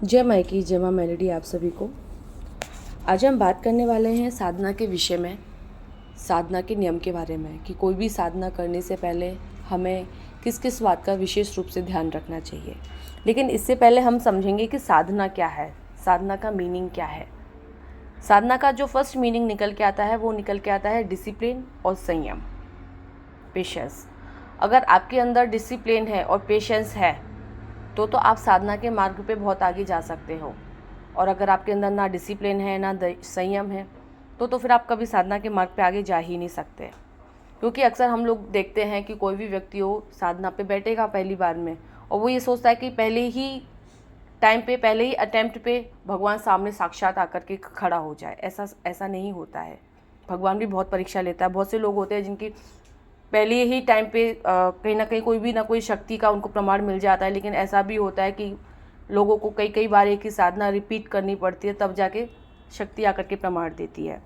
जय माइकी, जय माँ मेलोडी आप सभी को। आज हम बात करने वाले हैं साधना के विषय में, साधना के नियम के बारे में कि कोई भी साधना करने से पहले हमें किस किस बात का विशेष रूप से ध्यान रखना चाहिए। लेकिन इससे पहले हम समझेंगे कि साधना क्या है, साधना का मीनिंग क्या है। साधना का जो फर्स्ट मीनिंग निकल के आता है वो निकल के आता है डिसिप्लिन और संयम, पेशेंस। अगर आपके अंदर डिसिप्लिन है और पेशेंस है तो आप साधना के मार्ग पे बहुत आगे जा सकते हो। और अगर आपके अंदर ना डिसिप्लिन है ना संयम है तो फिर आप कभी साधना के मार्ग पे आगे जा ही नहीं सकते। क्योंकि अक्सर हम लोग देखते हैं कि कोई भी व्यक्ति हो साधना पे बैठेगा पहली बार में और वो ये सोचता है कि पहले ही टाइम पे, पहले ही अटेम्प्ट पे भगवान सामने साक्षात आकर के खड़ा हो जाए। ऐसा नहीं होता है। भगवान भी बहुत परीक्षा लेता है। बहुत से लोग होते हैं जिनकी पहले ही टाइम पे कहीं ना कहीं कोई भी ना कोई शक्ति का उनको प्रमाण मिल जाता है। लेकिन ऐसा भी होता है कि लोगों को कई बार एक ही साधना रिपीट करनी पड़ती है, तब जाके शक्ति आकर के प्रमाण देती है।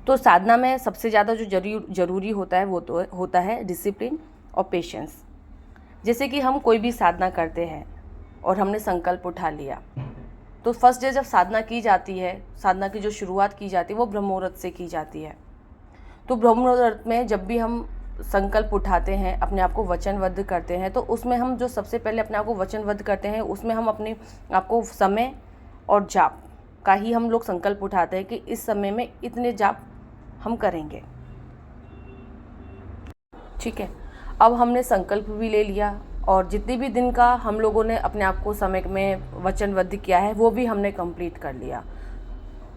तो साधना में सबसे ज़्यादा जो जरूरी होता है वो तो होता है डिसिप्लिन और पेशेंस। जैसे कि हम कोई भी साधना करते हैं और हमने संकल्प उठा लिया, तो फर्स्ट डे जब साधना की जाती है, साधना की जो शुरुआत की जाती है वो ब्रह्म मुहूर्त से की जाती है। तो ब्रह्म मुहूर्त में जब भी हम संकल्प उठाते हैं, अपने आप को वचनबद्ध करते हैं, तो उसमें हम जो सबसे पहले अपने आप को वचनबद्ध करते हैं उसमें हम अपने आप को समय और जाप का ही हम लोग संकल्प उठाते हैं कि इस समय में इतने जाप हम करेंगे। ठीक है, अब हमने संकल्प भी ले लिया और जितने भी दिन का हम लोगों ने अपने आप को समय में वचनबद्ध किया है वो भी हमने कंप्लीट कर लिया।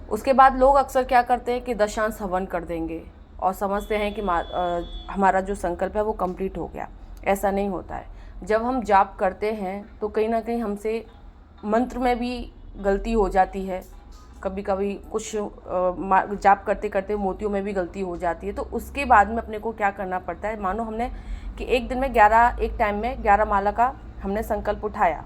उसके बाद लोग अक्सर क्या करते हैं कि दशांश हवन कर देंगे और समझते हैं कि हमारा जो संकल्प है वो कंप्लीट हो गया। ऐसा नहीं होता है। जब हम जाप करते हैं तो कहीं ना कहीं हमसे मंत्र में भी गलती हो जाती है। कभी कभी कुछ जाप करते करते मोतियों में भी गलती हो जाती है। तो उसके बाद में अपने को क्या करना पड़ता है, मानो हमने कि एक दिन में एक टाइम में 11 माला का हमने संकल्प उठाया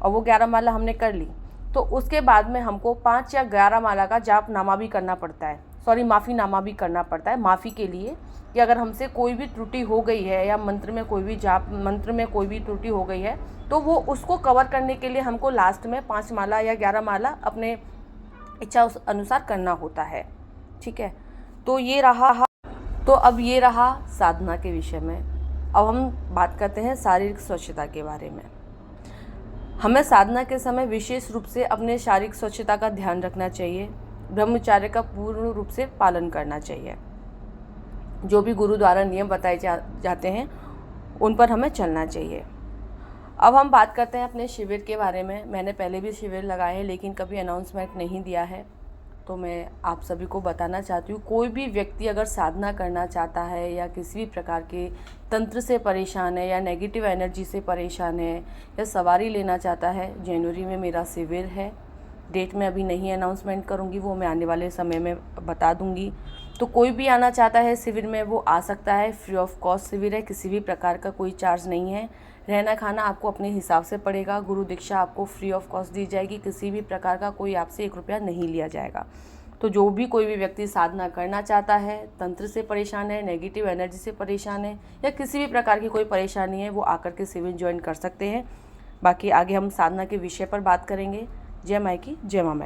और वो 11 माला हमने कर ली, तो उसके बाद में हमको 5 या 11 माला का जाप नामा भी करना पड़ता है। माफ़ी नामा भी करना पड़ता है, माफ़ी के लिए कि अगर हमसे कोई भी त्रुटि हो गई है या मंत्र में कोई भी त्रुटि हो गई है तो वो उसको कवर करने के लिए हमको लास्ट में 5 माला या 11 माला अपने इच्छा उस अनुसार करना होता है। ठीक है, तो अब ये रहा साधना के विषय में। अब हम बात करते हैं शारीरिक स्वच्छता के बारे में। हमें साधना के समय विशेष रूप से अपने शारीरिक स्वच्छता का ध्यान रखना चाहिए। ब्रह्मचर्य का पूर्ण रूप से पालन करना चाहिए। जो भी गुरु द्वारा नियम बताए जाते हैं उन पर हमें चलना चाहिए। अब हम बात करते हैं अपने शिविर के बारे में। मैंने पहले भी शिविर लगाए हैं लेकिन कभी अनाउंसमेंट नहीं दिया है, तो मैं आप सभी को बताना चाहती हूँ। कोई भी व्यक्ति अगर साधना करना चाहता है या किसी भी प्रकार के तंत्र से परेशान है या नेगेटिव एनर्जी से परेशान है या सवारी लेना चाहता है, जनवरी में मेरा शिविर है। डेट में अभी नहीं अनाउंसमेंट करूँगी, वो मैं आने वाले समय में बता दूँगी। तो कोई भी आना चाहता है शिविर में वो आ सकता है। फ्री ऑफ कॉस्ट शिविर है, किसी भी प्रकार का कोई चार्ज नहीं है। रहना खाना आपको अपने हिसाब से पड़ेगा। गुरु दीक्षा आपको फ्री ऑफ कॉस्ट दी जाएगी। किसी भी प्रकार का कोई आपसे 1 रुपया नहीं लिया जाएगा। तो जो भी कोई भी व्यक्ति साधना करना चाहता है, तंत्र से परेशान है, नेगेटिव एनर्जी से परेशान है या किसी भी प्रकार की कोई परेशानी है, वो आकर के शिविर ज्वाइन कर सकते हैं। बाकी आगे हम साधना के विषय पर बात करेंगे। जय माइकी, जय माँ मेलोडी।